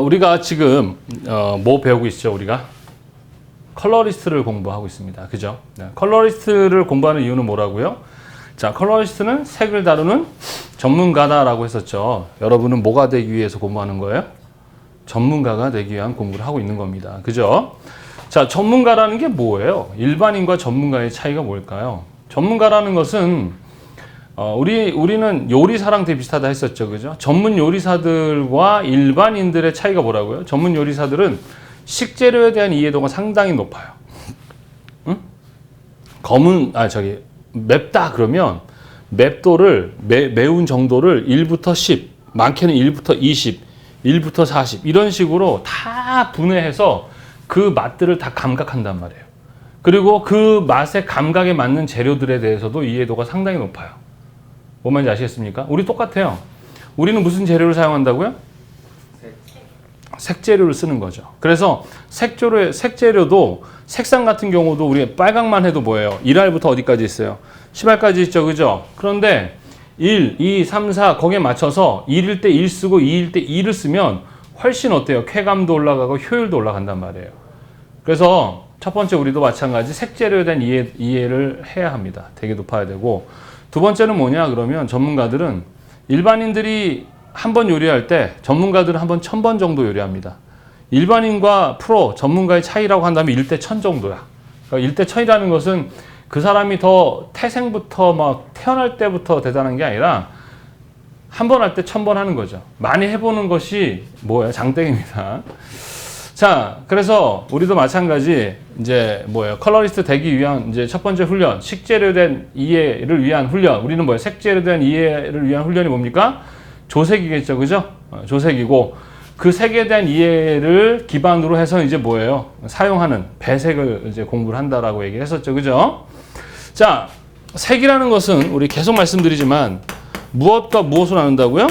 우리가 지금 뭐 배우고 있죠? 우리가 컬러리스트를 공부하고 있습니다. 그죠? 네. 컬러리스트를 공부하는 이유는 뭐라고요? 자, 컬러리스트는 색을 다루는 전문가다라고 했었죠. 여러분은 뭐가 되기 위해서 공부하는 거예요? 전문가가 되기 위한 공부를 하고 있는 겁니다. 그죠? 자, 전문가라는 게 뭐예요? 일반인과 전문가의 차이가 뭘까요? 전문가라는 것은 우리는 요리사랑 되게 비슷하다 했었죠. 그죠? 전문 요리사들과 일반인들의 차이가 뭐라고요? 전문 요리사들은 식재료에 대한 이해도가 상당히 높아요. 응? 맵다 그러면 맵도를, 매운 정도를 1부터 10, 많게는 1부터 20, 1부터 40 이런 식으로 다 분해해서 그 맛들을 다 감각한단 말이에요. 그리고 그 맛의 감각에 맞는 재료들에 대해서도 이해도가 상당히 높아요. 뭔 말인지 아시겠습니까? 우리 똑같아요. 우리는 무슨 재료를 사용한다고요? 색재료를 쓰는 거죠. 그래서 색재료도 색상 같은 경우도 우리 빨강만 해도 뭐예요? 1알부터 어디까지 있어요? 10알까지 있죠. 그죠? 그런데 1, 2, 3, 4 거기에 맞춰서 1일 때 1 쓰고 2일 때 2를 쓰면 훨씬 어때요? 쾌감도 올라가고 효율도 올라간단 말이에요. 그래서 첫 번째 우리도 마찬가지 색재료에 대한 이해를 해야 합니다. 되게 높아야 되고, 두 번째는 뭐냐 그러면 전문가들은 일반인들이 한 번 요리할 때 전문가들은 한 번 1000번 정도 요리합니다. 일반인과 프로 전문가의 차이라고 한다면 1대 1000 정도야. 그러니까 1대 1000이라는 것은 그 사람이 더 태생부터 막 태어날 때부터 대단한 게 아니라 한 번 할 때 1000번 하는 거죠. 많이 해보는 것이 뭐예요? 장땡입니다. 자, 그래서 우리도 마찬가지 이제 뭐예요? 컬러리스트 되기 위한 이제 첫 번째 훈련, 식재료에 대한 이해를 위한 훈련. 우리는 뭐예요? 색재료에 대한 이해를 위한 훈련이 뭡니까? 조색이겠죠, 그죠? 조색이고 그 색에 대한 이해를 기반으로 해서 이제 뭐예요? 사용하는 배색을 이제 공부를 한다라고 얘기를 했었죠, 그죠? 자, 색이라는 것은 우리 계속 말씀드리지만 무엇과 무엇으로 나눈다고요?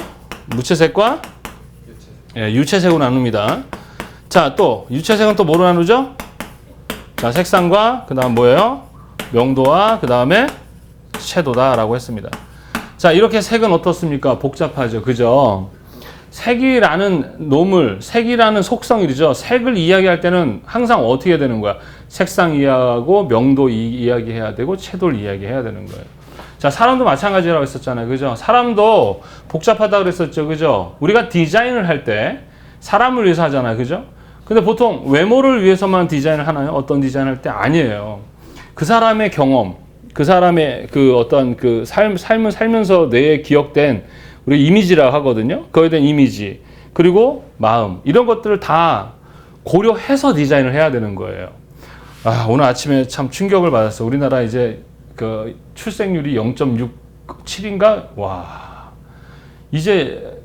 무채색과 유채색으로 나눕니다. 자, 또 유채색은 또 뭐로 나누죠? 자, 색상과 그 다음 뭐예요? 명도와 그 다음에 채도다라고 했습니다. 자, 이렇게 색은 어떻습니까? 복잡하죠, 그죠? 색이라는 노물, 색이라는 속성이죠. 색을 이야기할 때는 항상 어떻게 되는 거야? 색상 이야기하고 명도 이야기해야 되고 채도를 이야기해야 되는 거예요. 자, 사람도 마찬가지라고 했었잖아요, 그죠? 사람도 복잡하다고 그랬었죠, 그죠? 우리가 디자인을 할 때 사람을 위해서 하잖아요, 그죠? 근데 보통 외모를 위해서만 디자인을 하나요? 어떤 디자인을 할 때 아니에요. 그 사람의 경험, 그 사람의 그 어떤 그 삶을 살면서 뇌에 기억된 우리 이미지라고 하거든요. 그거에 대한 이미지, 그리고 마음, 이런 것들을 다 고려해서 디자인을 해야 되는 거예요. 아, 오늘 아침에 참 충격을 받았어. 우리나라 이제 그 출생률이 0.67인가? 와, 이제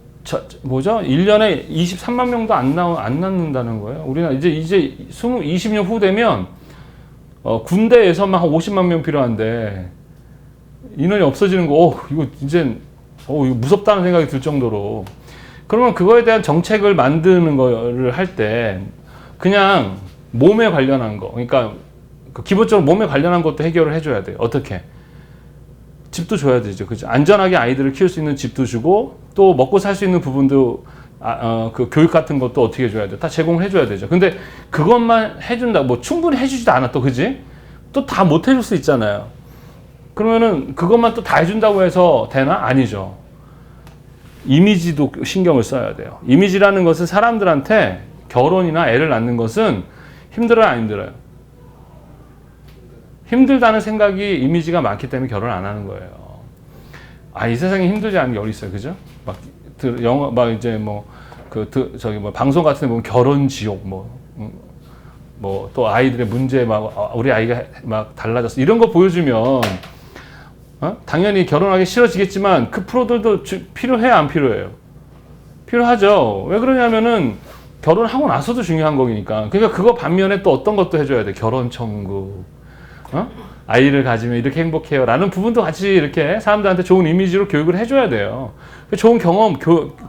뭐죠? 1년에 23만 명도 안 낳는다는 거예요. 우리나라 이제 20년 후 되면 군대에서만 한 50만 명 필요한데 인원이 없어지는 거, 이거 이제 이거 무섭다는 생각이 들 정도로. 그러면 그거에 대한 정책을 만드는 거를 할 때 그냥 몸에 관련한 거, 그러니까 기본적으로 몸에 관련한 것도 해결을 해줘야 돼요. 어떻게? 집도 줘야 되죠. 그죠? 안전하게 아이들을 키울 수 있는 집도 주고, 또 먹고 살 수 있는 부분도 그 교육 같은 것도 어떻게 해줘야 돼? 다 제공을 해줘야 되죠. 근데 그것만 해준다, 뭐 충분히 해주지도 않아, 또 그지? 또 다 못 해줄 수 있잖아요. 그러면은 그것만 또 다 해준다고 해서 되나? 아니죠. 이미지도 신경을 써야 돼요. 이미지라는 것은 사람들한테 결혼이나 애를 낳는 것은 힘들어요, 안 힘들어요? 힘들다는 생각이 이미지가 많기 때문에 결혼 안 하는 거예요. 아, 이 세상에 힘들지 않은 게 어디 있어요, 그죠? 영화, 이제 방송 같은 데 보면 결혼 지옥, 또 아이들의 문제, 우리 아이가 막 달라졌어. 이런 거 보여주면, 당연히 결혼하기 싫어지겠지만 그 프로들도 필요해요, 안 필요해요? 필요하죠. 왜 그러냐면은 결혼하고 나서도 중요한 거니까. 그러니까 그거 반면에 또 어떤 것도 해줘야 돼. 결혼 천국. 아이를 가지면 이렇게 행복해요 라는 부분도 같이 이렇게 사람들한테 좋은 이미지로 교육을 해줘야 돼요. 좋은 경험,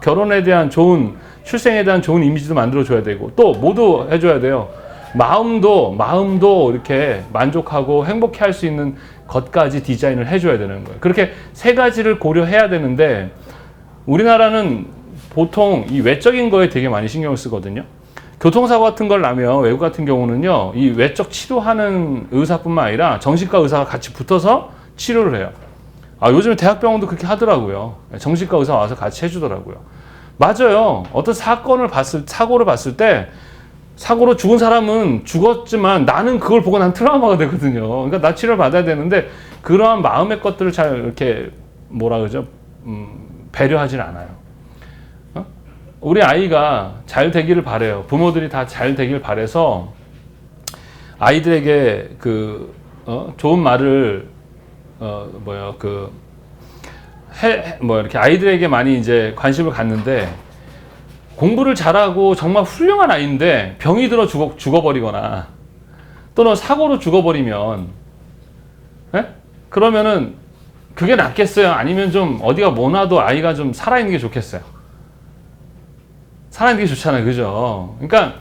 결혼에 대한 좋은, 출생에 대한 좋은 이미지도 만들어줘야 되고, 또 뭐도 해줘야 돼요. 마음도 이렇게 만족하고 행복해 할 수 있는 것까지 디자인을 해줘야 되는 거예요. 그렇게 세 가지를 고려해야 되는데 우리나라는 보통 이 외적인 거에 되게 많이 신경을 쓰거든요. 교통사고 같은 걸 나면 외국 같은 경우는요, 이 외적 치료하는 의사뿐만 아니라 정신과 의사가 같이 붙어서 치료를 해요. 요즘에 대학병원도 그렇게 하더라고요. 정신과 의사 와서 같이 해주더라고요. 맞아요. 어떤 사고를 봤을 때 사고로 죽은 사람은 죽었지만 나는 그걸 보고 난 트라우마가 되거든요. 그러니까 나 치료를 받아야 되는데 그러한 마음의 것들을 잘 이렇게 뭐라 그러죠? 배려하진 않아요. 우리 아이가 잘 되기를 바래요. 부모들이 다 잘 되길 바래서 아이들에게 좋은 말을 이렇게 아이들에게 많이 이제 관심을 갖는데 공부를 잘하고 정말 훌륭한 아이인데 병이 들어 죽어버리거나 또는 사고로 죽어버리면 그러면은 그게 낫겠어요? 아니면 좀 어디가 모나도 아이가 좀 살아있는 게 좋겠어요? 살아있는 게 좋잖아요. 그죠? 그러니까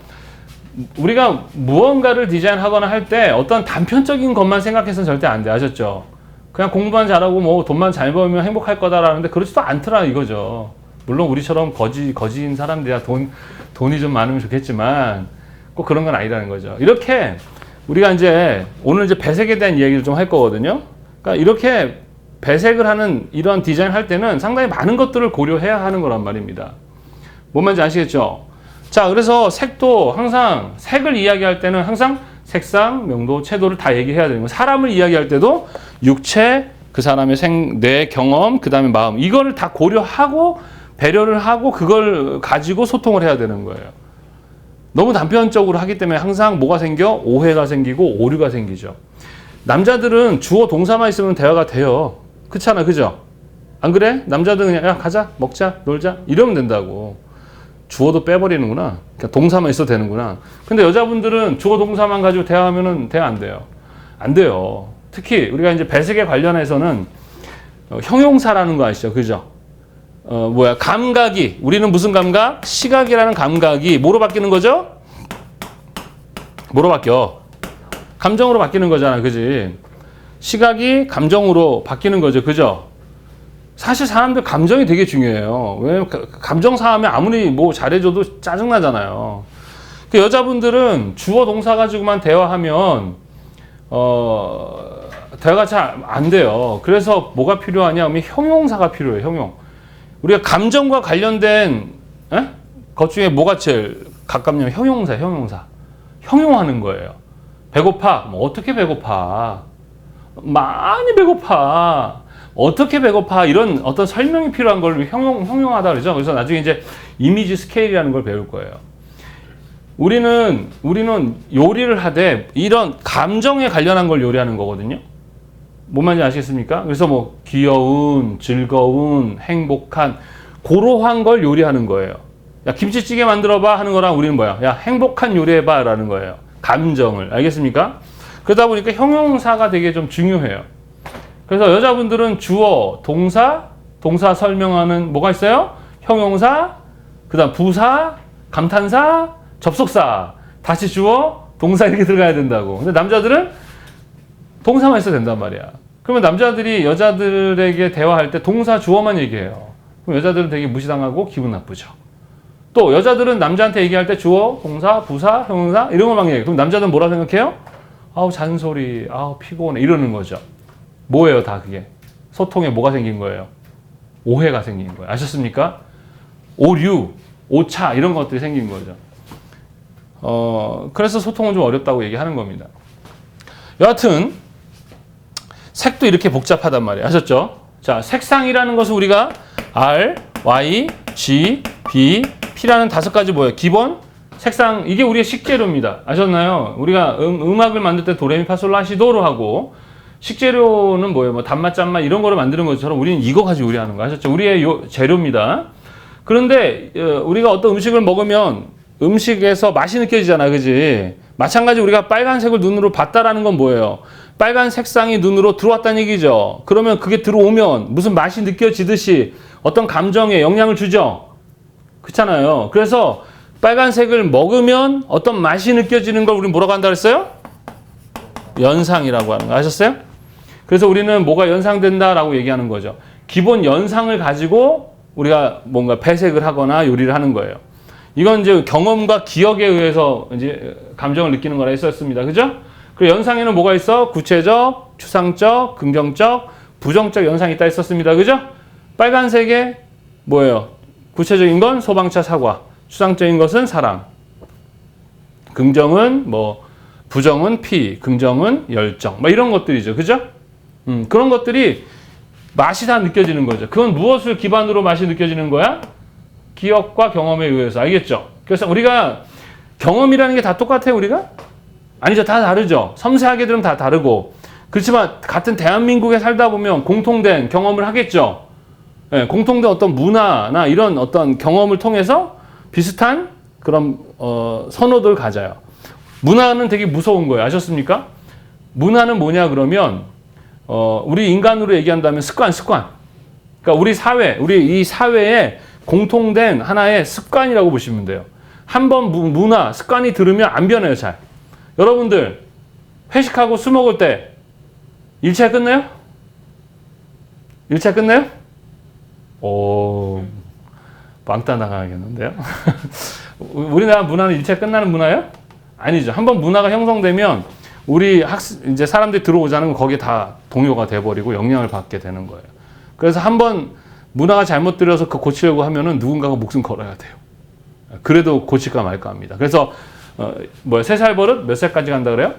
우리가 무언가를 디자인하거나 할 때 어떤 단편적인 것만 생각해서는 절대 안 돼. 아셨죠? 그냥 공부만 잘하고 뭐 돈만 잘 벌면 행복할 거다라는데 그렇지도 않더라 이거죠. 물론 우리처럼 거지인 사람들이야 돈이 좀 많으면 좋겠지만 꼭 그런 건 아니라는 거죠. 이렇게 우리가 이제 오늘 이제 배색에 대한 이야기를 좀 할 거거든요. 그러니까 이렇게 배색을 하는 이런 디자인 할 때는 상당히 많은 것들을 고려해야 하는 거란 말입니다. 뭔 말인지 아시겠죠? 자, 그래서 색도 항상 색을 이야기할 때는 항상 색상, 명도, 채도를 다 얘기해야 되는 거예요. 사람을 이야기할 때도 육체, 그 사람의 뇌 경험, 그 다음에 마음 이거를 다 고려하고 배려를 하고 그걸 가지고 소통을 해야 되는 거예요. 너무 단편적으로 하기 때문에 항상 뭐가 생겨? 오해가 생기고 오류가 생기죠. 남자들은 주어 동사만 있으면 대화가 돼요. 그렇잖아, 그죠? 안 그래? 남자들은 그냥 야 가자, 먹자, 놀자 이러면 된다고. 주어도 빼버리는구나. 그러니까 동사만 있어도 되는구나. 근데 여자분들은 주어 동사만 가지고 대화하면은 대화 안 돼요. 안 돼요. 특히 우리가 이제 배색에 관련해서는 형용사라는 거 아시죠? 그죠? 감각이 우리는 무슨 감각? 시각이라는 감각이 뭐로 바뀌는 거죠? 뭐로 바뀌어? 감정으로 바뀌는 거잖아. 그지? 시각이 감정으로 바뀌는 거죠. 그죠? 사실 사람들 감정이 되게 중요해요. 왜냐면 감정 상하면 아무리 뭐 잘해줘도 짜증나잖아요. 그 여자분들은 주어 동사 가지고만 대화하면 대화가 잘 안 돼요. 그래서 뭐가 필요하냐 하면 형용사가 필요해요. 형용. 우리가 감정과 관련된 것 중에 뭐가 제일 가깝냐면 형용사. 형용하는 거예요. 배고파. 뭐 어떻게 배고파? 많이 배고파. 어떻게 배고파? 이런 어떤 설명이 필요한 걸 형용하다 그러죠. 그래서 나중에 이제 이미지 스케일이라는 걸 배울 거예요. 우리는 요리를 하되 이런 감정에 관련한 걸 요리하는 거거든요. 뭔 말인지 아시겠습니까? 그래서 뭐 귀여운, 즐거운, 행복한 그러한 걸 요리하는 거예요. 야, 김치찌개 만들어봐 하는 거랑 우리는 뭐야? 야, 행복한 요리해봐 라는 거예요. 감정을. 알겠습니까? 그러다 보니까 형용사가 되게 좀 중요해요. 그래서 여자분들은 주어, 동사 설명하는 뭐가 있어요? 형용사, 그 다음 부사, 감탄사, 접속사, 다시 주어, 동사 이렇게 들어가야 된다고. 근데 남자들은 동사만 있어도 된단 말이야. 그러면 남자들이 여자들에게 대화할 때 동사, 주어만 얘기해요. 그럼 여자들은 되게 무시당하고 기분 나쁘죠. 또 여자들은 남자한테 얘기할 때 주어, 동사, 부사, 형용사 이런 걸만 얘기해요. 그럼 남자들은 뭐라 생각해요? 아우 잔소리, 아우 피곤해 이러는 거죠. 뭐예요 다 그게? 소통에 뭐가 생긴 거예요? 오해가 생긴 거예요. 아셨습니까? 오류, 오차 이런 것들이 생긴 거죠. 그래서 소통은 좀 어렵다고 얘기하는 겁니다. 여하튼 색도 이렇게 복잡하단 말이에요. 아셨죠? 자, 색상이라는 것은 우리가 R, Y, G, B, P라는 5가지 뭐예요? 기본 색상, 이게 우리의 식재료입니다. 아셨나요? 우리가 음악을 만들 때 도레미파솔라시도로 하고 식재료는 뭐예요? 뭐 단맛, 짠맛 이런 거를 만드는 것처럼 우리는 이거 가지고 요리하는 거 아셨죠? 우리의 재료입니다. 그런데 우리가 어떤 음식을 먹으면 음식에서 맛이 느껴지잖아, 그지? 마찬가지 우리가 빨간색을 눈으로 봤다라는 건 뭐예요? 빨간 색상이 눈으로 들어왔다는 얘기죠. 그러면 그게 들어오면 무슨 맛이 느껴지듯이 어떤 감정에 영향을 주죠. 그렇잖아요. 그래서 빨간색을 먹으면 어떤 맛이 느껴지는 걸 우리는 뭐라고 한다 그랬어요? 연상이라고 하는 거 아셨어요? 그래서 우리는 뭐가 연상된다라고 얘기하는 거죠. 기본 연상을 가지고 우리가 뭔가 배색을 하거나 요리를 하는 거예요. 이건 이제 경험과 기억에 의해서 이제 감정을 느끼는 거라 했었습니다. 그죠? 그리고 연상에는 뭐가 있어? 구체적, 추상적, 긍정적, 부정적 연상이 있다 했었습니다. 그죠? 빨간색에 뭐예요? 구체적인 건 소방차 사과, 추상적인 것은 사랑, 긍정은 뭐, 부정은 피, 긍정은 열정, 뭐 이런 것들이죠. 그죠? 그런 것들이 맛이 다 느껴지는 거죠. 그건 무엇을 기반으로 맛이 느껴지는 거야? 기억과 경험에 의해서. 알겠죠? 그래서 우리가 경험이라는 게 다 똑같아요, 우리가? 아니죠. 다 다르죠. 섬세하게 들으면 다 다르고. 그렇지만 같은 대한민국에 살다 보면 공통된 경험을 하겠죠. 네, 공통된 어떤 문화나 이런 어떤 경험을 통해서 비슷한 그런 선호도를 가져요. 문화는 되게 무서운 거예요. 아셨습니까? 문화는 뭐냐 그러면 우리 인간으로 얘기한다면 습관. 그러니까 우리 이 사회에 공통된 하나의 습관이라고 보시면 돼요. 한번 문화, 습관이 들으면 안 변해요, 잘. 여러분들 회식하고 술 먹을 때 1차 끝나요? 1차 끝나요? 오, 왕따 나가겠는데요? 우리나라 문화는 1차 끝나는 문화예요? 아니죠. 한번 문화가 형성되면 우리 이제 사람들이 들어오자는 건 거기에 다 동요가 돼버리고 영향을 받게 되는 거예요. 그래서 한번 문화가 잘못 들여서 그 고치려고 하면은 누군가가 목숨 걸어야 돼요. 그래도 고칠까 말까 합니다. 그래서 3살 버릇 몇 살까지 간다 그래요?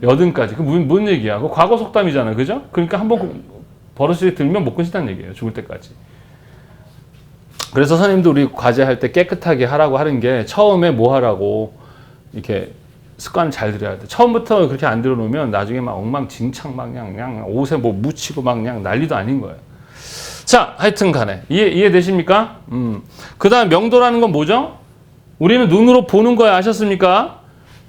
80까지. 그 무슨 얘기야? 그 과거 속담이잖아요. 그죠? 그러니까 한번 버릇이 들면 못 끊긴다는 얘기예요. 죽을 때까지. 그래서 선생님도 우리 과제할 때 깨끗하게 하라고 하는 게 처음에 뭐 하라고 이렇게 습관을 잘 들여야 돼. 처음부터 그렇게 안 들여놓으면 나중에 막 엉망진창 막 그냥 옷에 뭐 묻히고 막 그냥 난리도 아닌 거예요. 자, 하여튼 간에 이해되십니까? 그 다음 명도라는 건 뭐죠? 우리는 눈으로 보는 거야. 아셨습니까?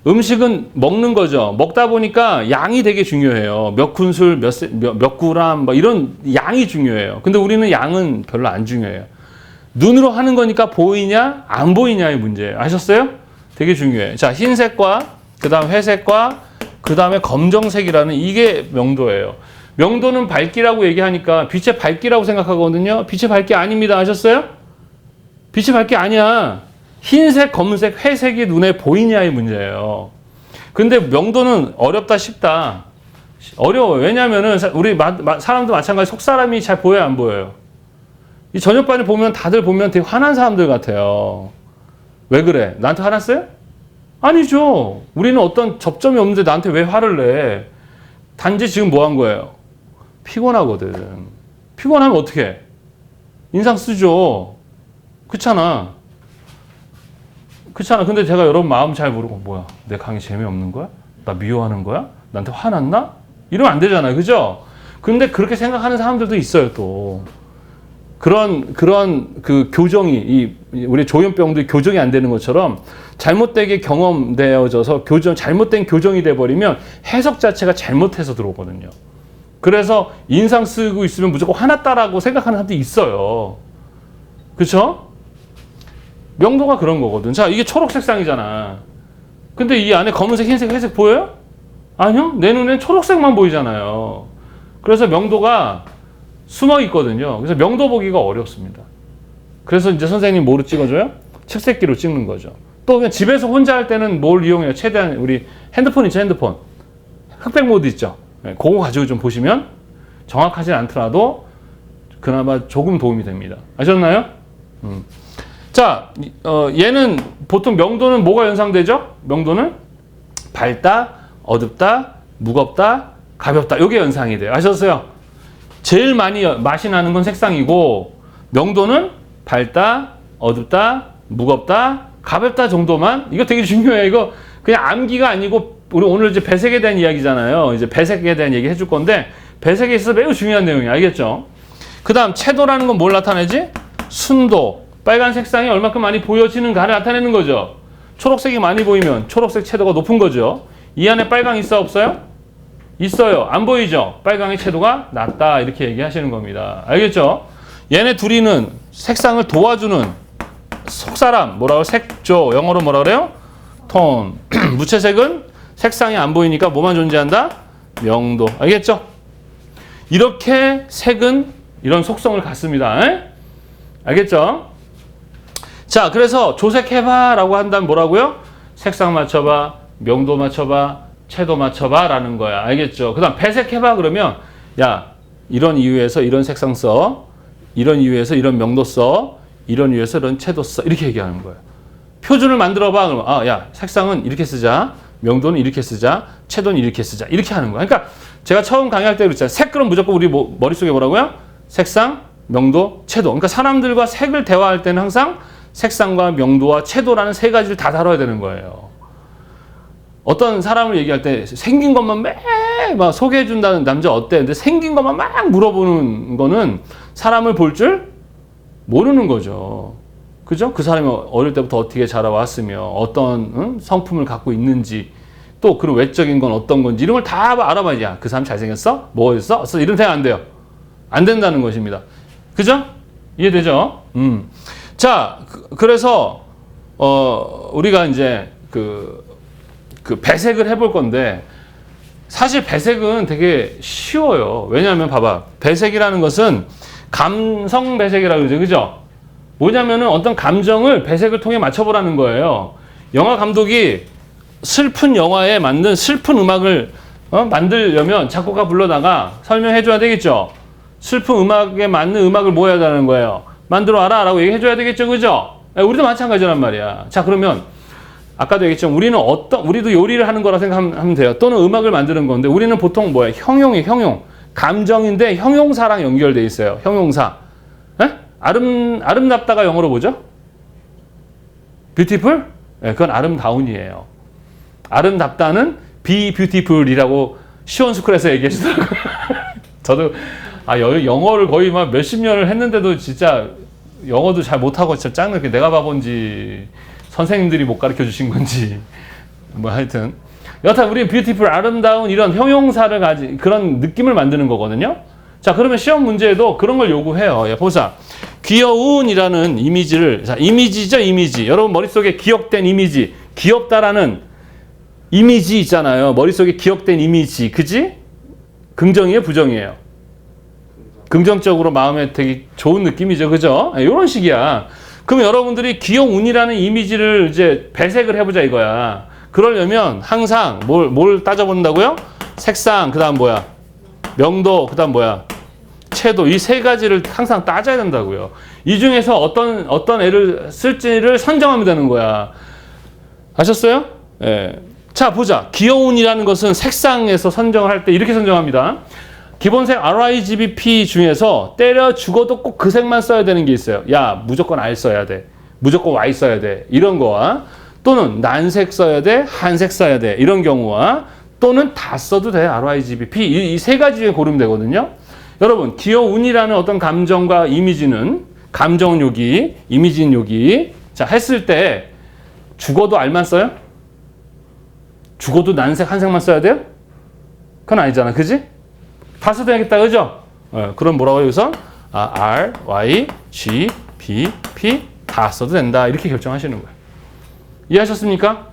음식은 먹는 거죠. 먹다 보니까 양이 되게 중요해요. 몇 큰술, 몇 그램, 뭐 이런 양이 중요해요. 근데 우리는 양은 별로 안 중요해요. 눈으로 하는 거니까 보이냐, 안 보이냐의 문제예요. 아셨어요? 되게 중요해요. 자, 흰색과, 그 다음 회색과, 그 다음에 검정색이라는 이게 명도예요. 명도는 밝기라고 얘기하니까 빛의 밝기라고 생각하거든요. 빛의 밝기 아닙니다. 아셨어요? 빛의 밝기 아니야. 흰색, 검은색, 회색이 눈에 보이냐의 문제예요. 근데 명도는 어렵다 쉽다. 어려워요. 왜냐면은 우리 사람도 마찬가지 속사람이 잘 보여요, 안 보여요? 이 저녁반을 보면 다들 보면 되게 화난 사람들 같아요. 왜 그래? 나한테 화났어요? 아니죠. 우리는 어떤 접점이 없는데 나한테 왜 화를 내? 단지 지금 뭐 한 거예요? 피곤하거든. 피곤하면 어떻게 해? 인상 쓰죠. 그렇잖아. 근데 제가 여러분 마음 잘 모르고 뭐야? 내 강의 재미없는 거야? 나 미워하는 거야? 나한테 화났나? 이러면 안 되잖아요. 그죠? 근데 그렇게 생각하는 사람들도 있어요, 또. 그런 그 교정이 우리 조현병도 교정이 안 되는 것처럼 잘못되게 경험되어져서 잘못된 교정이 돼 버리면 해석 자체가 잘못해서 들어오거든요. 그래서 인상 쓰고 있으면 무조건 화났다라고 생각하는 사람들이 있어요. 그렇죠? 명도가 그런 거거든. 자, 이게 초록색상이잖아. 근데 이 안에 검은색, 흰색, 회색 보여요? 아니요. 내 눈엔 초록색만 보이잖아요. 그래서 명도가 숨어 있거든요. 그래서 명도 보기가 어렵습니다. 그래서 이제 선생님 뭐로 찍어줘요? 책색기로 찍는 거죠. 또 그냥 집에서 혼자 할 때는 뭘 이용해요? 최대한 우리 핸드폰 있죠, 핸드폰. 흑백 모드 있죠. 네, 그거 가지고 좀 보시면 정확하진 않더라도 그나마 조금 도움이 됩니다. 아셨나요? 자, 얘는 보통 명도는 뭐가 연상되죠? 명도는 밝다, 어둡다, 무겁다, 가볍다. 이게 연상이 돼요. 아셨어요? 제일 많이 맛이 나는 건 색상이고 명도는 밝다, 어둡다, 무겁다, 가볍다 정도만. 이거 되게 중요해요. 이거 그냥 암기가 아니고 우리 오늘 이제 배색에 대한 이야기잖아요. 이제 배색에 대한 얘기 해줄 건데 배색에 있어서 매우 중요한 내용이에요. 알겠죠? 그 다음 채도라는 건 뭘 나타내지? 순도. 빨간 색상이 얼마큼 많이 보여지는가를 나타내는 거죠. 초록색이 많이 보이면 초록색 채도가 높은 거죠. 이 안에 빨강 있어 없어요? 있어요. 안 보이죠? 빨강의 채도가 낮다 이렇게 얘기하시는 겁니다. 알겠죠? 얘네 둘이는 색상을 도와주는 속사람 뭐라고? 색조. 영어로 뭐라 그래요? 톤. 무채색은 색상이 안 보이니까 뭐만 존재한다? 명도. 알겠죠? 이렇게 색은 이런 속성을 갖습니다. 알겠죠? 자, 그래서 조색해봐 라고 한다면 뭐라고요? 색상 맞춰봐, 명도 맞춰봐, 채도 맞춰봐 라는 거야. 알겠죠? 그 다음 배색해봐 그러면 야, 이런 이유에서 이런 색상 써, 이런 이유에서 이런 명도 써, 이런 이유에서 이런 채도 써, 이렇게 얘기하는 거예요. 표준을 만들어봐 그러면 아, 야, 색상은 이렇게 쓰자, 명도는 이렇게 쓰자, 채도는 이렇게 쓰자, 이렇게 하는 거야. 그러니까 제가 처음 강의할 때 그랬잖아요. 색 그럼 무조건 우리 머릿속에 뭐라고요? 색상, 명도, 채도. 그러니까 사람들과 색을 대화할 때는 항상 색상과 명도와 채도라는 세 가지를 다 다뤄야 되는 거예요. 어떤 사람을 얘기할 때 생긴 것만 막 소개해준다는 남자 어때? 근데 생긴 것만 막 물어보는 거는 사람을 볼 줄 모르는 거죠. 그죠? 그 사람이 어릴 때부터 어떻게 자라왔으며 어떤 성품을 갖고 있는지 또 그런 외적인 건 어떤 건지 이런 걸 다 알아봐야지. 야, 그 사람 잘생겼어? 뭐였어? 이런 생각 안 돼요. 안 된다는 것입니다. 그죠? 이해되죠? 자, 그래서 우리가 이제 그 배색을 해볼 건데 사실 배색은 되게 쉬워요. 왜냐하면 봐봐. 배색이라는 것은 감성 배색이라고 그러죠. 그죠? 뭐냐면은 어떤 감정을 배색을 통해 맞춰보라는 거예요. 영화 감독이 슬픈 영화에 맞는 슬픈 음악을 만들려면 작곡가 불러다가 설명해줘야 되겠죠. 슬픈 음악에 맞는 음악을 뭐 해야 되는 거예요? 만들어 와라 라고 얘기해줘야 되겠죠. 그죠? 우리도 마찬가지란 말이야. 자, 그러면 아까도 얘기했지만 우리도 요리를 하는 거라 생각하면 돼요. 또는 음악을 만드는 건데 우리는 보통 뭐예요? 형용. 감정인데 형용사랑 연결돼 있어요. 형용사. 에? 아름답다가 영어로 뭐죠? beautiful? 네, 그건 아름다운이에요. 아름답다는 be beautiful이라고 시원스쿨에서 얘기해주더라고요. 저도 영어를 거의 막 몇십 년을 했는데도 진짜 영어도 잘 못하고 진짜 짱나게 내가 바본지 선생님들이 못 가르쳐 주신 건지 뭐 하여튼 여튼 우리는 beautiful 아름다운 이런 형용사를 가진 그런 느낌을 만드는 거거든요. 자, 그러면 시험 문제에도 그런 걸 요구해요. 야, 보자. 귀여운이라는 이미지를, 자, 이미지죠, 이미지. 여러분 머릿속에 기억된 이미지, 귀엽다라는 이미지 있잖아요. 머릿속에 기억된 이미지, 그지? 긍정이에요, 부정이에요? 긍정적으로 마음에 되게 좋은 느낌이죠, 그죠? 이런 식이야. 그럼 여러분들이 귀여운이라는 이미지를 이제 배색을 해보자 이거야. 그러려면 항상 뭘 따져본다고요? 색상, 그 다음 뭐야? 명도, 그 다음 뭐야? 채도, 이 세 가지를 항상 따져야 된다고요. 이 중에서 어떤 애를 쓸지를 선정하면 되는 거야. 아셨어요? 예. 자, 보자. 귀여운이라는 것은 색상에서 선정을 할 때 이렇게 선정합니다. 기본색 RIGBP 중에서 때려 죽어도 꼭 그 색만 써야 되는 게 있어요. 야, 무조건 R 써야 돼. 무조건 Y 써야 돼. 이런 거와 또는 난색 써야 돼. 한색 써야 돼. 이런 경우와 또는 다 써도 돼. RIGBP. 이 세 가지 중에 고르면 되거든요. 여러분, 귀여운이라는 어떤 감정과 이미지는 감정은 여기, 이미지는 여기. 자, 했을 때 죽어도 R만 써요? 죽어도 난색, 한색만 써야 돼요? 그건 아니잖아. 그지? 다 써도 되겠다. 그죠? 그럼 뭐라고 해요, 여기서? R, Y, G, B, P 다 써도 된다. 이렇게 결정하시는 거예요. 이해하셨습니까?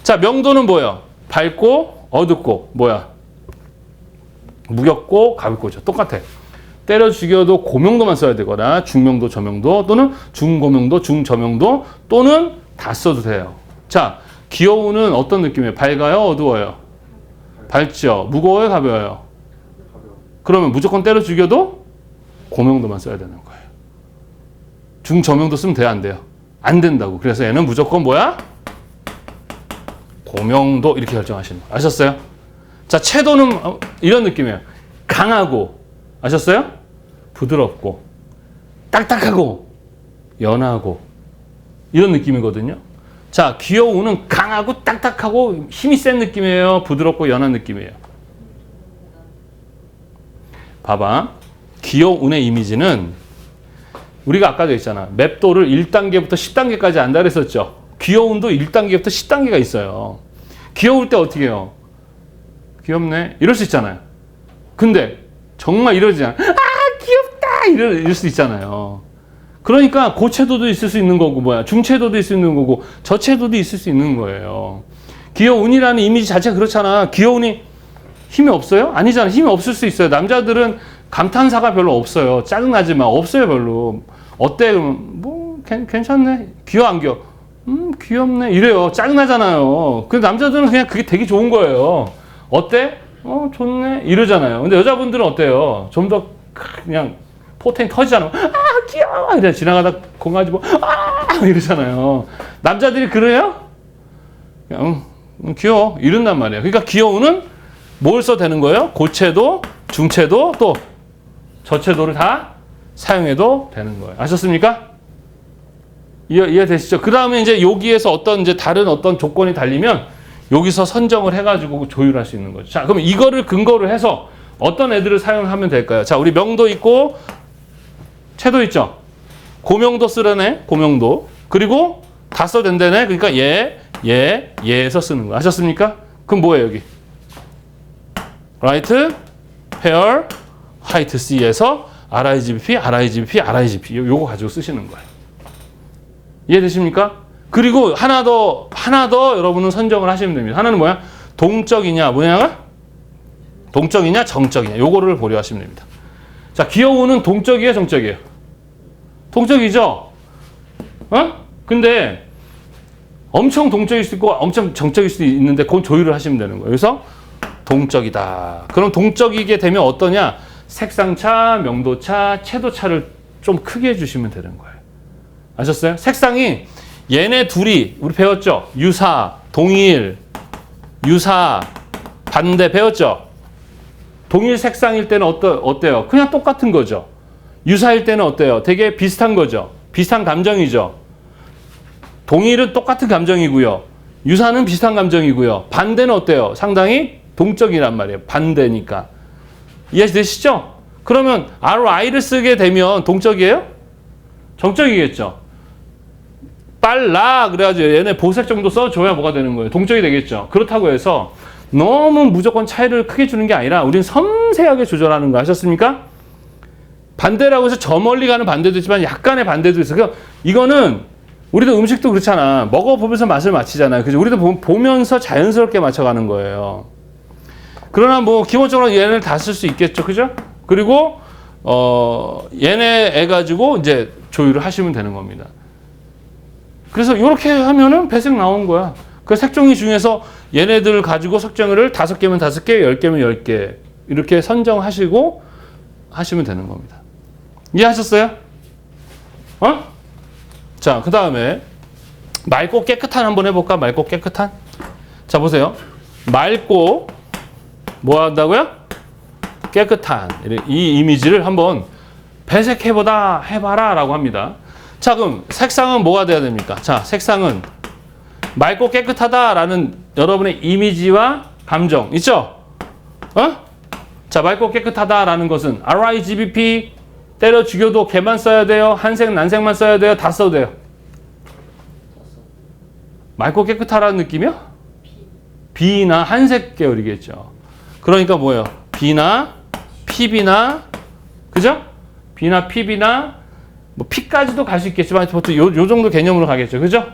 자, 명도는 뭐예요? 밝고 어둡고 뭐야? 무겁고 가볍고죠. 똑같아. 때려 죽여도 고명도만 써야 되거나 중명도, 저명도 또는 중고명도, 중저명도 또는 다 써도 돼요. 자, 귀여운은 어떤 느낌이에요? 밝아요? 어두워요? 밝죠? 무거워요? 가벼워요? 그러면 무조건 때려 죽여도 고명도만 써야 되는 거예요. 중저명도 쓰면 돼요? 안 돼요? 안 된다고. 그래서 얘는 무조건 뭐야? 고명도 이렇게 결정하시는 거예요. 아셨어요? 자, 채도는 이런 느낌이에요. 강하고, 아셨어요? 부드럽고, 딱딱하고, 연하고, 이런 느낌이거든요. 자, 귀여운은 강하고, 딱딱하고, 힘이 센 느낌이에요? 부드럽고, 연한 느낌이에요? 봐봐. 귀여운의 이미지는 우리가 아까도 했잖아. 맵도를 1단계부터 10단계까지 안다 그랬었죠. 귀여운도 1단계부터 10단계가 있어요. 귀여울 때 어떻게 해요? 귀엽네. 이럴 수 있잖아요. 근데 정말 이러지 않아. 귀엽다. 이럴 수 있잖아요. 그러니까 고채도도 있을 수 있는 거고 뭐야. 중채도도 있을 수 있는 거고 저채도도 있을 수 있는 거예요. 귀여운이라는 이미지 자체가 그렇잖아. 귀여운이 힘이 없어요? 아니잖아. 힘이 없을 수 있어요. 남자들은 감탄사가 별로 없어요. 짜증나지만 없어요 별로. 어때? 그러면 뭐 괜찮네. 귀여워 안 귀여워? 귀엽네. 이래요. 짜증나잖아요. 근데 남자들은 그냥 그게 되게 좋은 거예요. 어때? 좋네. 이러잖아요. 근데 여자분들은 어때요? 좀 더 그냥 포텐 터지잖아요. 아, 귀여워. 이래 지나가다 공가지고 이러잖아요. 남자들이 그래요? 그냥 귀여워. 이런단 말이에요. 그러니까 귀여우는 뭘 써도 되는 거예요? 고채도, 중채도, 또 저채도를 다 사용해도 되는 거예요. 아셨습니까? 이해되시죠? 그 다음에 이제 여기에서 어떤 이제 다른 어떤 조건이 달리면 여기서 선정을 해가지고 조율할 수 있는 거죠. 자, 그럼 이거를 근거로 해서 어떤 애들을 사용하면 될까요? 자, 우리 명도 있고 채도 있죠? 고명도 쓰려네, 고명도. 그리고 다 써도 된다네. 그러니까 얘에서 쓰는 거. 아셨습니까? 그럼 뭐예요, 여기? right, pair, height C에서 RIGBP, RIGBP, RIGBP. 요거 가지고 쓰시는 거예요. 이해되십니까? 그리고 하나 더 여러분은 선정을 하시면 됩니다. 하나는 뭐야? 동적이냐, 동적이냐, 정적이냐. 요거를 고려하시면 됩니다. 자, 귀여우는 동적이에요, 정적이에요? 동적이죠? 근데 엄청 동적일 수도 있고 엄청 정적일 수도 있는데 그건 조율을 하시면 되는 거예요. 그래서 동적이다. 그럼 동적이게 되면 어떠냐? 색상차, 명도차, 채도차를 좀 크게 해주시면 되는 거예요. 아셨어요? 색상이 얘네 둘이 우리 배웠죠? 유사, 동일, 유사, 반대 배웠죠? 동일 색상일 때는 어때요? 그냥 똑같은 거죠. 유사일 때는 어때요? 되게 비슷한 거죠. 비슷한 감정이죠. 동일은 똑같은 감정이고요. 유사는 비슷한 감정이고요. 반대는 어때요? 상당히 동적이란 말이에요. 반대니까. 이해되시죠? 그러면 RI를 쓰게 되면 동적이에요? 정적이겠죠. 빨라 그래가지고 얘네 보색 정도 써줘야 뭐가 되는 거예요? 동적이 되겠죠. 그렇다고 해서 너무 무조건 차이를 크게 주는 게 아니라 우린 섬세하게 조절하는 거 아셨습니까? 반대라고 해서 저 멀리 가는 반대도 있지만 약간의 반대도 있어요. 이거는 우리도 음식도 그렇잖아. 먹어보면서 맛을 맞히잖아요. 그죠? 우리도 보면서 자연스럽게 맞춰가는 거예요. 그러나 뭐 기본적으로 얘네를 다 쓸 수 있겠죠. 그죠? 그리고 얘네 애 가지고 이제 조율을 하시면 되는 겁니다. 그래서 이렇게 하면은 배색 나온 거야. 그 색종이 중에서 얘네들 가지고 색종이를 5개면 5개, 10개면 10개 이렇게 선정하시고 하시면 되는 겁니다. 이해하셨어요? 자, 그 다음에 맑고 깨끗한 한번 해볼까? 맑고 깨끗한. 자, 보세요. 맑고 뭐 한다고요? 깨끗한 이 이미지를 한번 해봐라 라고 합니다. 자, 그럼 색상은 뭐가 돼야 됩니까? 자, 색상은 맑고 깨끗하다라는 여러분의 이미지와 감정 있죠? 자, 맑고 깨끗하다라는 것은 RIGBP 때려 죽여도 걔만 써야 돼요? 한색, 난색만 써야 돼요? 다 써도 돼요? 맑고 깨끗하다는 느낌이요? B나 한색 계열이겠죠. 그러니까 뭐예요? B나 PB나 그죠? B나 PB나 뭐 P까지도 갈 수 있겠지만 보통 요 정도 개념으로 가겠죠. 그죠?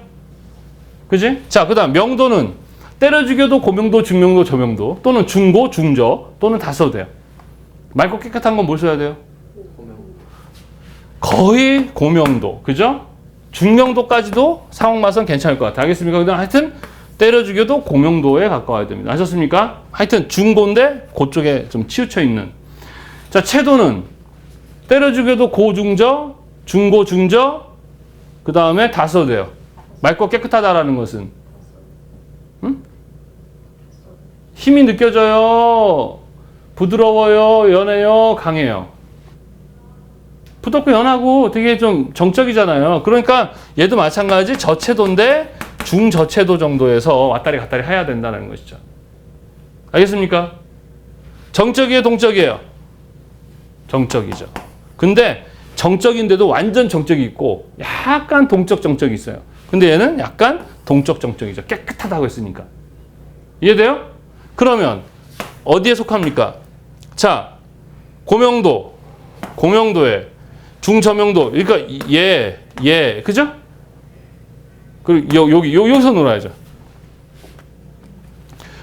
그지? 자, 그 다음 명도는 때려 죽여도 고명도, 중명도, 저명도 또는 중고, 중저 또는 다 써도 돼요. 맑고 깨끗한 건 뭘 써야 돼요? 거의 고명도. 그죠? 중명도까지도 상황마선 괜찮을 것 같아요. 알겠습니까? 그다음 하여튼 때려 죽여도 고명도에 가까워야 됩니다. 아셨습니까? 하여튼 중고인데 그쪽에 좀 치우쳐 있는. 자, 채도는 때려 죽여도 고중저, 중고, 중저 그 다음에 다 써도 돼요. 맑고 깨끗하다라는 것은 힘이 느껴져요? 부드러워요? 연해요? 강해요? 부드럽고 연하고 되게 좀 정적이잖아요. 그러니까 얘도 마찬가지 저채도인데 중저채도 정도에서 왔다리 갔다리 해야 된다는 것이죠. 알겠습니까? 정적이에요? 동적이에요? 정적이죠. 근데 정적인데도 완전 정적이 있고 약간 동적 정적이 있어요. 근데 얘는 약간 동적 정적이죠. 깨끗하다고 했으니까. 이해돼요? 그러면 어디에 속합니까? 자, 고명도에 중저명도. 그러니까 그죠? 그리고 여기서 놀아야죠.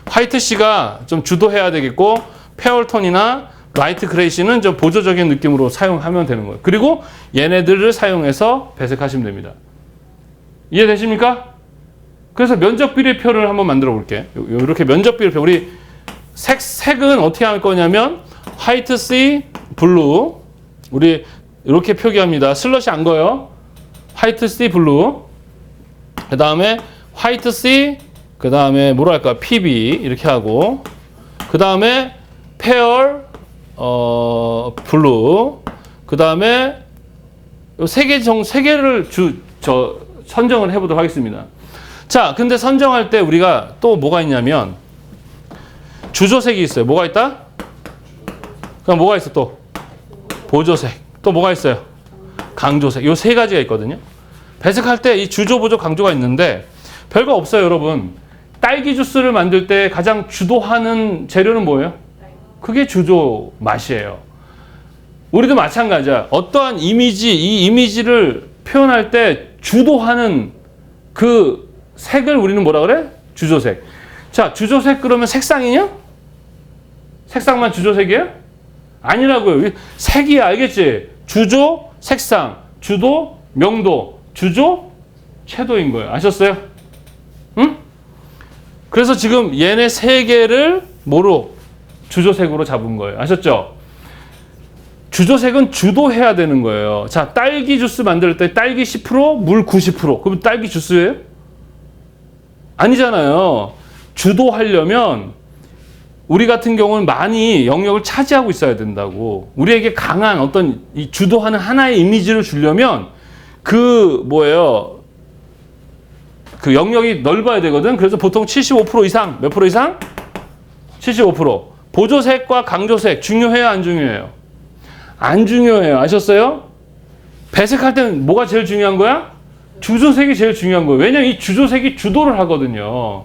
화이트 씨가 좀 주도해야 되겠고 페어톤이나 라이트 그레이시는 좀 보조적인 느낌으로 사용하면 되는 거예요. 그리고 얘네들을 사용해서 배색하시면 됩니다. 이해되십니까? 그래서 면적 비례표를 한번 만들어 볼게. 이렇게 면적 비례표. 우리 색은 어떻게 할 거냐면 화이트 C, 블루. 우리 이렇게 표기합니다. 슬러시 안 거요. 화이트 C, 블루. 그 다음에 화이트 C, 그 다음에 뭐라 할까? PB 이렇게 하고, 그 다음에 페어 블루. 그 다음에 세 개를 선정을 해보도록 하겠습니다. 자, 근데 선정할 때 우리가 또 뭐가 있냐면 주조색이 있어요. 뭐가 있다? 그럼 뭐가 있어 또? 보조색. 또 뭐가 있어요? 강조색. 요 세 가지가 있거든요. 배색할 때 이 주조, 보조, 강조가 있는데 별거 없어요, 여러분. 딸기 주스를 만들 때 가장 주도하는 재료는 뭐예요? 그게 주조 맛이에요. 우리도 마찬가지야. 어떠한 이미지, 이 이미지를 표현할 때 주도하는 그 색을 우리는 뭐라 그래? 주조색. 자, 주조색 그러면 색상이냐? 색상만 주조색이에요? 아니라고요. 색이야, 알겠지? 주조, 색상, 주도, 명도, 주조, 채도인 거예요. 아셨어요? 응? 그래서 지금 얘네 세 개를 뭐로? 주조색으로 잡은 거예요. 아셨죠? 주조색은 주도해야 되는 거예요. 자, 딸기 주스 만들 때 딸기 10%, 물 90%. 그럼 딸기 주스예요? 아니잖아요. 주도하려면 우리 같은 경우는 많이 영역을 차지하고 있어야 된다고. 우리에게 강한 어떤 이 주도하는 하나의 이미지를 주려면 그 영역이 넓어야 되거든. 그래서 보통 75% 이상, 몇 프로 이상? 75%. 보조색과 강조색 중요해요, 안 중요해요? 안 중요해요. 아셨어요? 배색할 때는 뭐가 제일 중요한 거야? 주조색이 제일 중요한 거예요. 왜냐면 이 주조색이 주도를 하거든요.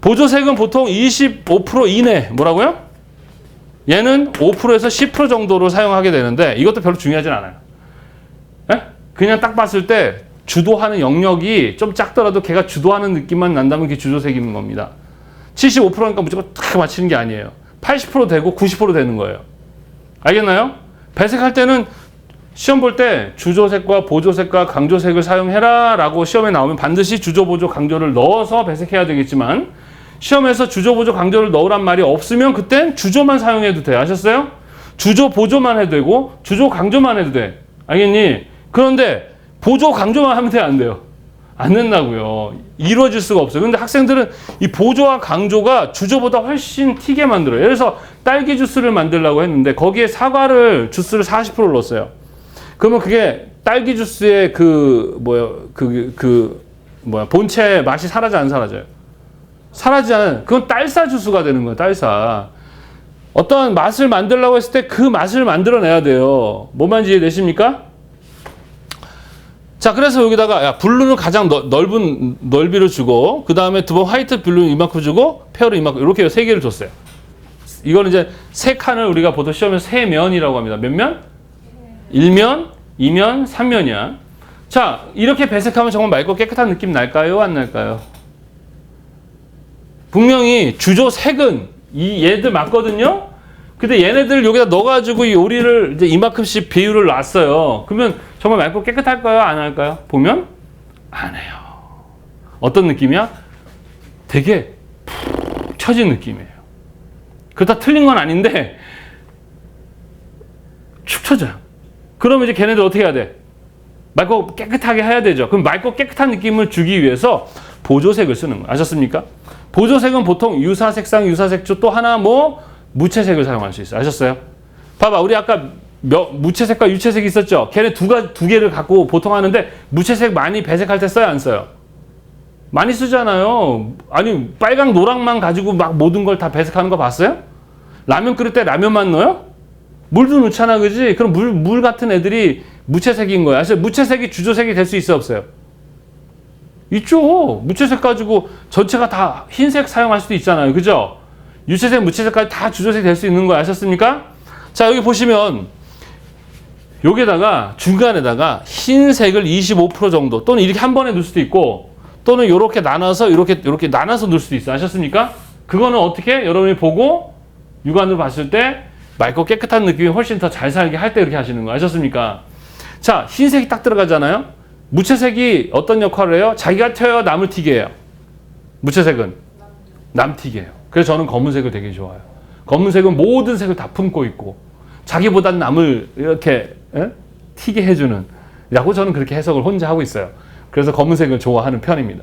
보조색은 보통 25% 이내. 뭐라고요? 얘는 5%에서 10% 정도로 사용하게 되는데 이것도 별로 중요하진 않아요. 에? 그냥 딱 봤을 때 주도하는 영역이 좀 작더라도 걔가 주도하는 느낌만 난다면 그게 주조색인 겁니다. 75%니까 무조건 딱 맞추는 게 아니에요. 80% 되고 90% 되는 거예요. 알겠나요? 배색할 때는 시험 볼 때 주조색과 보조색과 강조색을 사용해라 라고 시험에 나오면 반드시 주조, 보조, 강조를 넣어서 배색해야 되겠지만 시험에서 주조, 보조, 강조를 넣으란 말이 없으면 그땐 주조만 사용해도 돼. 아셨어요? 주조, 보조만 해도 되고 주조, 강조만 해도 돼. 알겠니? 그런데 보조, 강조만 하면 돼, 안 돼요? 안 된다고요. 이루어질 수가 없어요. 근데 학생들은 이 보조와 강조가 주조보다 훨씬 튀게 만들어요. 예를 들어서 딸기 주스를 만들려고 했는데 거기에 사과를 주스를 40% 넣었어요. 그러면 그게 딸기 주스의 본체 맛이 사라져 안 사라져요? 사라지잖아요. 그건 딸사 주스가 되는 거예요. 딸사. 어떤 맛을 만들려고 했을 때 그 맛을 만들어내야 돼요. 뭔 말인지 이해되십니까? 자, 그래서 여기다가 블루는 가장 넓은 넓이를 주고 그 다음에 두 번 화이트 블루는 이만큼 주고 페어를 이만큼 이렇게 세 개를 줬어요. 이거는 이제 세 칸을 우리가 보통 시험에서 세 면이라고 합니다. 몇 면? 1면, 2면, 3면이야. 자, 이렇게 배색하면 정말 맑고 깨끗한 느낌 날까요? 안 날까요? 분명히 주조 색은 얘들 맞거든요? 근데 얘네들 여기다 넣어가지고 이 요리를 이제 이만큼씩 비율을 놨어요. 그러면 정말 맑고 깨끗할까요? 안 할까요? 보면 안 해요. 어떤 느낌이야? 되게 푹 처진 느낌이에요. 그렇다 틀린 건 아닌데 축 처져요. 그러면 이제 걔네들 어떻게 해야 돼? 맑고 깨끗하게 해야 되죠. 그럼 맑고 깨끗한 느낌을 주기 위해서 보조색을 쓰는 거예요. 아셨습니까? 보조색은 보통 유사색상, 유사색조 또 하나 무채색을 사용할 수 있어요. 아셨어요? 봐봐, 우리 아까 무채색과 유채색이 있었죠? 걔네 두 개를 갖고 보통 하는데 무채색 많이 배색할 때 써요, 안 써요? 많이 쓰잖아요. 아니, 빨강, 노랑만 가지고 막 모든 걸 다 배색하는 거 봤어요? 라면 끓일 때 라면만 넣어요? 물도 넣잖아, 그지? 그럼 물 같은 애들이 무채색인 거야. 그래서 무채색이 주조색이 될 수 있어, 없어요? 있죠. 무채색 가지고 전체가 다 흰색 사용할 수도 있잖아요. 그죠? 유채색, 무채색까지 다 주조색 될 수 있는 거 아셨습니까? 자, 여기 보시면 여기다가 중간에다가 흰색을 25% 정도 또는 이렇게 한 번에 넣을 수도 있고 또는 이렇게 나눠서 이렇게 나눠서 넣을 수도 있어요. 아셨습니까? 그거는 어떻게 여러분이 보고 육안으로 봤을 때 맑고 깨끗한 느낌이 훨씬 더 잘 살게 할 때 이렇게 하시는 거 아셨습니까? 자, 흰색이 딱 들어가잖아요. 무채색이 어떤 역할을 해요? 자기가 튀어요, 남을 튀게 해요? 무채색은 남 튀게 해요. 그래서 저는 검은색을 되게 좋아해요. 검은색은 모든 색을 다 품고 있고 자기보단 남을 이렇게 튀게 해주는 라고 저는 그렇게 해석을 혼자 하고 있어요. 그래서 검은색을 좋아하는 편입니다.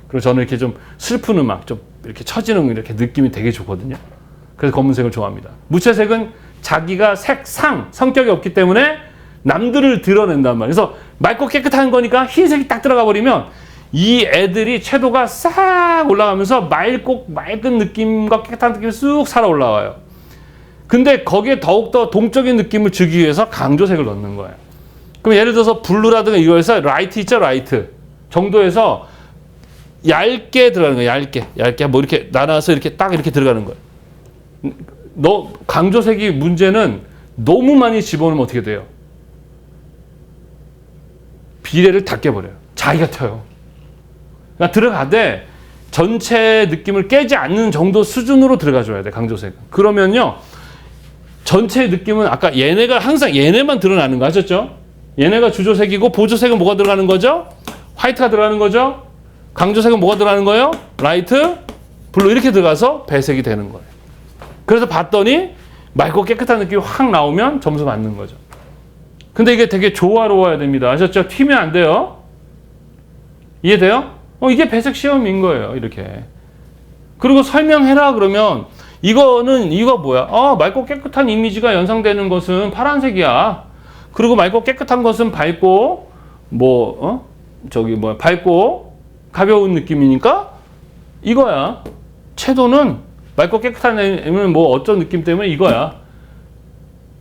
그리고 저는 이렇게 좀 슬픈 음악, 좀 이렇게 처지는 이렇게 느낌이 되게 좋거든요. 그래서 검은색을 좋아합니다. 무채색은 자기가 성격이 없기 때문에 남들을 드러낸단 말이에요. 그래서 맑고 깨끗한 거니까 흰색이 딱 들어가 버리면 이 애들이 채도가 싹 올라가면서 맑은 느낌과 깨끗한 느낌이 쑥 살아 올라와요. 근데 거기에 더욱더 동적인 느낌을 주기 위해서 강조색을 넣는 거예요. 그럼 예를 들어서 블루라든가 이거에서 라이트 있죠, 라이트 정도에서 얇게 들어가는 거예요. 얇게 뭐 이렇게 나눠서 이렇게 딱 이렇게 들어가는 거예요. 강조색이 문제는 너무 많이 집어넣으면 어떻게 돼요? 비례를 다 깨버려요. 자기가 튀어요. 그러니까 들어가되 전체 느낌을 깨지 않는 정도 수준으로 들어가줘야 돼, 강조색은. 그러면요, 전체의 느낌은 아까 얘네가 항상 얘네만 드러나는 거 아셨죠? 얘네가 주조색이고 보조색은 뭐가 들어가는 거죠? 화이트가 들어가는 거죠? 강조색은 뭐가 들어가는 거예요? 라이트, 블루 이렇게 들어가서 배색이 되는 거예요. 그래서 봤더니 맑고 깨끗한 느낌이 확 나오면 점수 받는 거죠. 근데 이게 되게 조화로워야 됩니다. 아셨죠? 튀면 안 돼요. 이해돼요? 이게 배색 시험인 거예요. 이렇게. 그리고 설명해라 그러면 이거 뭐야? 맑고 깨끗한 이미지가 연상되는 것은 파란색이야. 그리고 맑고 깨끗한 것은 밝고 밝고 가벼운 느낌이니까 이거야. 채도는 맑고 깨끗한 애는 뭐 어떤 느낌 때문에 이거야.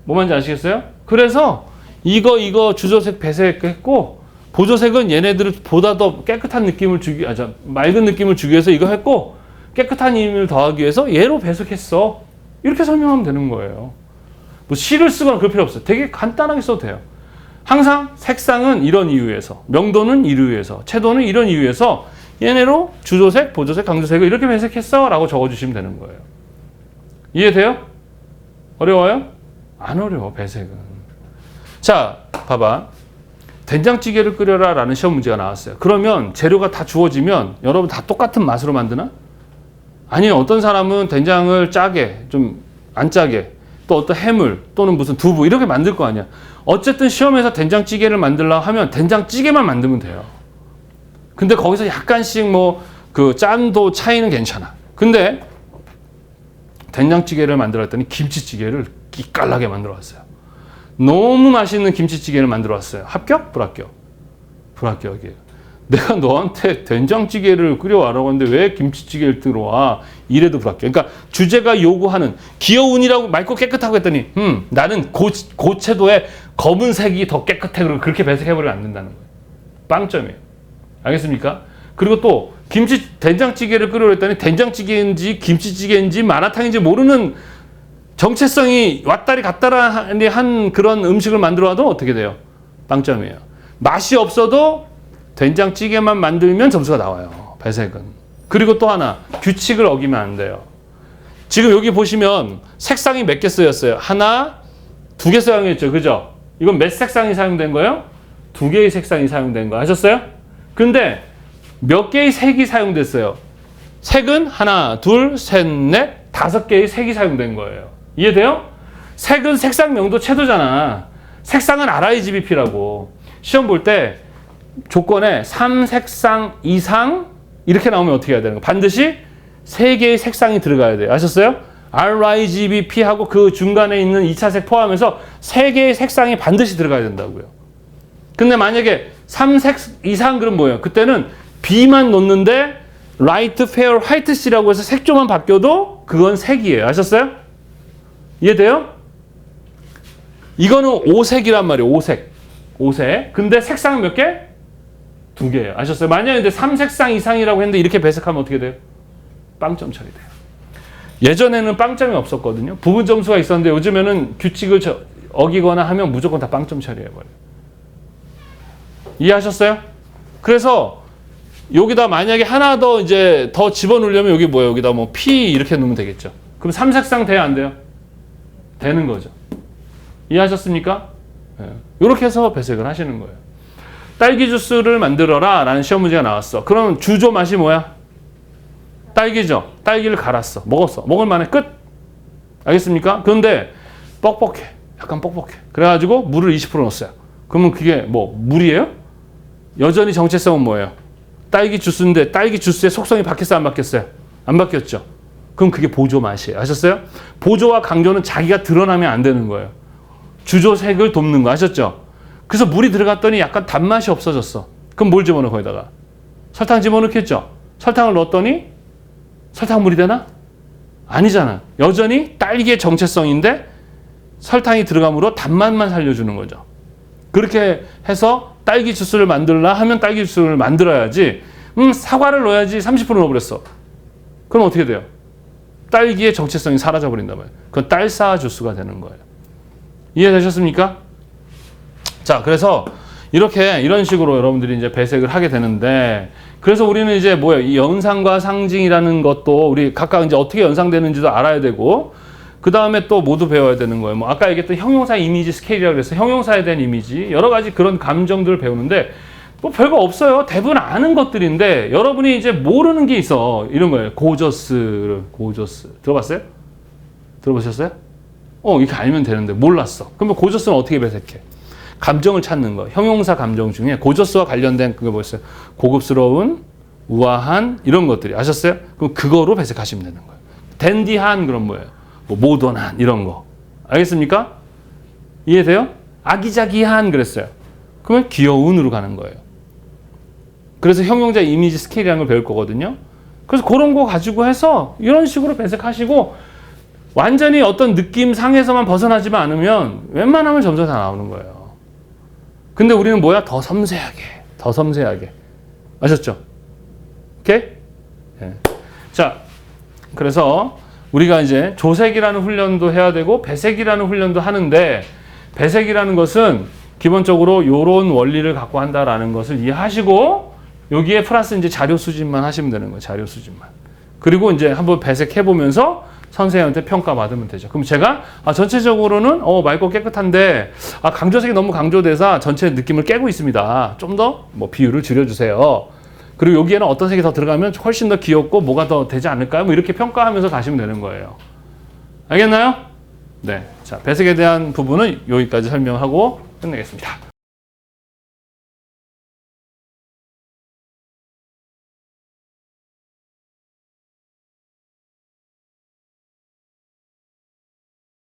뭐 말인지 아시겠어요? 그래서 이거 주조색 배색했고 보조색은 얘네들을 보다 더 깨끗한 느낌을 맑은 느낌을 주기 위해서 이거 했고 깨끗한 이미를 더하기 위해서 얘로 배색했어. 이렇게 설명하면 되는 거예요. 뭐 시를 쓰거나 그럴 필요 없어요. 되게 간단하게 써도 돼요. 항상 색상은 이런 이유에서, 명도는 이런 이유에서, 채도는 이런 이유에서 얘네로 주조색, 보조색, 강조색을 이렇게 배색했어 라고 적어주시면 되는 거예요. 이해돼요? 어려워요? 안 어려워, 배색은. 자, 봐봐. 된장찌개를 끓여라 라는 시험 문제가 나왔어요. 그러면 재료가 다 주어지면 여러분 다 똑같은 맛으로 만드나? 아니요, 어떤 사람은 된장을 짜게, 좀 안 짜게, 또 어떤 해물 또는 무슨 두부 이렇게 만들 거 아니야. 어쨌든 시험에서 된장찌개를 만들려고 하면 된장찌개만 만들면 돼요. 근데 거기서 약간씩 짠도 차이는 괜찮아. 근데 된장찌개를 만들어 왔더니 김치찌개를 기깔나게 만들어 왔어요. 너무 맛있는 김치찌개를 만들어 왔어요. 합격? 불합격? 불합격이에요. 내가 너한테 된장찌개를 끓여와라고 하는데 왜 김치찌개를 들어와? 이래도 불합격. 그러니까 주제가 요구하는 귀여운이라고 맑고 깨끗하고 했더니 나는 고채도의 검은색이 더 깨끗해. 그리고 그렇게 배색해버리면 안 된다는 거예요. 빵점이에요. 알겠습니까? 그리고 또 된장찌개를 끓여라 했더니 된장찌개인지 김치찌개인지 마라탕인지 모르는 정체성이 왔다리 갔다리 한 그런 음식을 만들어 와도 어떻게 돼요? 빵점이에요. 맛이 없어도 된장찌개만 만들면 점수가 나와요. 배색은. 그리고 또 하나, 규칙을 어기면 안 돼요. 지금 여기 보시면 색상이 몇 개 쓰였어요? 하나, 두 개 사용했죠. 그죠? 이건 몇 색상이 사용된 거예요? 두 개의 색상이 사용된 거 하셨어요? 근데 몇 개의 색이 사용됐어요? 색은 하나, 둘, 셋, 넷, 다섯 개의 색이 사용된 거예요. 이해돼요? 색은 색상 명도 채도잖아. 색상은 RIGBP라고. 시험 볼 때 조건에 3색상 이상 이렇게 나오면 어떻게 해야 되는 거예요? 반드시 3개의 색상이 들어가야 돼요. 아셨어요? RIGBP하고 그 중간에 있는 2차 색 포함해서 3개의 색상이 반드시 들어가야 된다고요. 근데 만약에 3색 이상 그럼 뭐예요? 그때는 B만 놓는데 라이트, 페어, 화이트 C라고 해서 색조만 바뀌어도 그건 색이에요. 아셨어요? 이해돼요? 이거는 5색이란 말이에요. 5색. 근데 색상은 몇 개? 2개예요. 아셨어요? 만약에 근데 3색상 이상이라고 했는데 이렇게 배색하면 어떻게 돼요? 빵점 처리돼요. 예전에는 빵점이 없었거든요. 부분 점수가 있었는데 요즘에는 규칙을 어기거나 하면 무조건 다 빵점 처리해버려요. 이해하셨어요? 그래서 여기다 만약에 하나 더 이제 더 집어넣으려면 여기 뭐예요? 여기다 P 이렇게 넣으면 되겠죠. 그럼 3색상 돼요? 안 돼요? 되는 거죠. 이해하셨습니까? 이렇게 해서 배색을 하시는 거예요. 딸기 주스를 만들어라 라는 시험 문제가 나왔어. 그럼 주조 맛이 뭐야? 딸기죠. 딸기를 갈았어. 먹었어. 먹을 만해. 끝. 알겠습니까? 그런데 뻑뻑해. 약간 뻑뻑해. 그래가지고 물을 20% 넣었어요. 그러면 그게 뭐 물이에요? 여전히 정체성은 뭐예요? 딸기 주스인데 딸기 주스의 속성이 바뀌었어요? 안 바뀌었어요? 안 바뀌었죠. 그럼 그게 보조 맛이에요. 아셨어요? 보조와 강조는 자기가 드러나면 안 되는 거예요. 주조색을 돕는 거 아셨죠? 그래서 물이 들어갔더니 약간 단맛이 없어졌어. 그럼 뭘 집어넣어 거기다가? 설탕 집어넣겠죠? 설탕을 넣었더니 설탕물이 되나? 아니잖아. 여전히 딸기의 정체성인데 설탕이 들어감으로 단맛만 살려주는 거죠. 그렇게 해서 딸기 주스를 만들라 하면 딸기 주스를 만들어야지. 사과를 넣어야지 30% 넣어버렸어. 그럼 어떻게 돼요? 딸기의 정체성이 사라져버린단 말이에요. 그건 딸사 주스가 되는 거예요. 이해되셨습니까? 자, 그래서 이런 식으로 여러분들이 이제 배색을 하게 되는데, 그래서 우리는 이제 뭐예요? 이 연상과 상징이라는 것도 우리 각각 이제 어떻게 연상되는지도 알아야 되고, 그 다음에 또 모두 배워야 되는 거예요. 뭐 아까 얘기했던 형용사 이미지 스케일이라고 그래서 형용사에 대한 이미지, 여러 가지 그런 감정들을 배우는데, 뭐 별거 없어요. 대부분 아는 것들인데, 여러분이 이제 모르는 게 있어. 이런 거예요. 고저스. 들어봤어요? 들어보셨어요? 이렇게 알면 되는데, 몰랐어. 그러면 고저스는 어떻게 배색해? 감정을 찾는 거. 형용사 감정 중에 고저스와 관련된 그게 뭐였어요? 고급스러운, 우아한, 이런 것들이. 아셨어요? 그럼 그거로 배색하시면 되는 거예요. 댄디한, 그런 뭐예요? 뭐 모던한, 이런 거. 알겠습니까? 이해돼요? 아기자기한, 그랬어요. 그러면 귀여운으로 가는 거예요. 그래서 형용자 이미지 스케일이라는 걸 배울 거거든요. 그래서 그런 거 가지고 해서 이런 식으로 배색하시고 완전히 어떤 느낌상에서만 벗어나지만 않으면 웬만하면 점수 다 나오는 거예요. 근데 우리는 뭐야? 더 섬세하게. 아셨죠? 오케이? 네. 자, 그래서 우리가 이제 조색이라는 훈련도 해야 되고 배색이라는 훈련도 하는데, 배색이라는 것은 기본적으로 이런 원리를 갖고 한다라는 것을 이해하시고 여기에 플러스 이제 자료 수집만 하시면 되는 거예요. 자료 수집만. 그리고 이제 한번 배색해 보면서 선생님한테 평가받으면 되죠. 그럼 제가 전체적으로는 맑고 깨끗한데 강조색이 너무 강조돼서 전체 느낌을 깨고 있습니다. 좀 더 뭐 비율을 줄여주세요. 그리고 여기에는 어떤 색이 더 들어가면 훨씬 더 귀엽고 뭐가 더 되지 않을까요? 뭐 이렇게 평가하면서 가시면 되는 거예요. 알겠나요? 네. 자, 배색에 대한 부분은 여기까지 설명하고 끝내겠습니다.